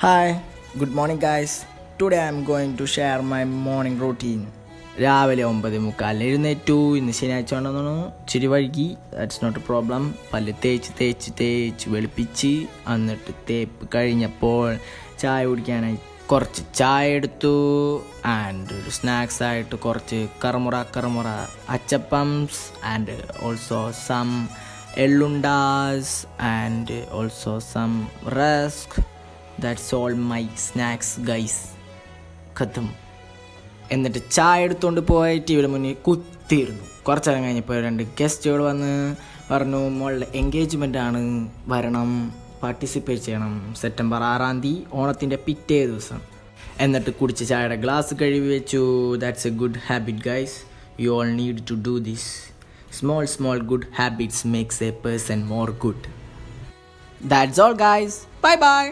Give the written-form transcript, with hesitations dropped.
Hi, good morning guys. Today I am going to share my morning routine. രാവിലെ 9:45 എഴുന്നേറ്റു. ഇന്ന് ശനിയാഴ്ച ഉണ്ടെന്നു ഇച്ചിരി വൈകി. That's not a problem. പല്ല് തേച്ച് വെളുപ്പിച്ച് എന്നിട്ട് തേപ്പ് കഴിഞ്ഞപ്പോൾ ചായ കുടിക്കാനായി കുറച്ച് ചായ എടുത്തു. ആൻഡ് ഒരു സ്നാക്സ് ആയിട്ട് കുറച്ച് കറുമുറ അച്ചപ്പംസ് ആൻഡ് ഓൾസോ സം എള്ളുണ്ടാസ് and also some rusk. That's all my snacks guys. ഖത്തം. എന്നിട്ട് ചായ എടുത്തുകൊണ്ട് പോയി ടി വിയുടെ മുന്നിൽ കുത്തിയിരുന്നു. കുറച്ച് നേരം കഴിഞ്ഞപ്പോൾ 2 ഗസ്റ്റുകൾ വന്ന് പറഞ്ഞു, മോളുടെ എൻഗേജ്മെൻ്റ് ആണ്, വരണം, പാർട്ടിസിപ്പേറ്റ് ചെയ്യണം സെപ്റ്റംബർ 6 ഓണത്തിൻ്റെ പിറ്റേ ദിവസം. എന്നിട്ട് കുടിച്ച ചായയുടെ ഗ്ലാസ് കഴുകി വെച്ചു. That's a good habit guys. You all need to do this. Small good habits makes a person more good. That's all guys. Bye bye.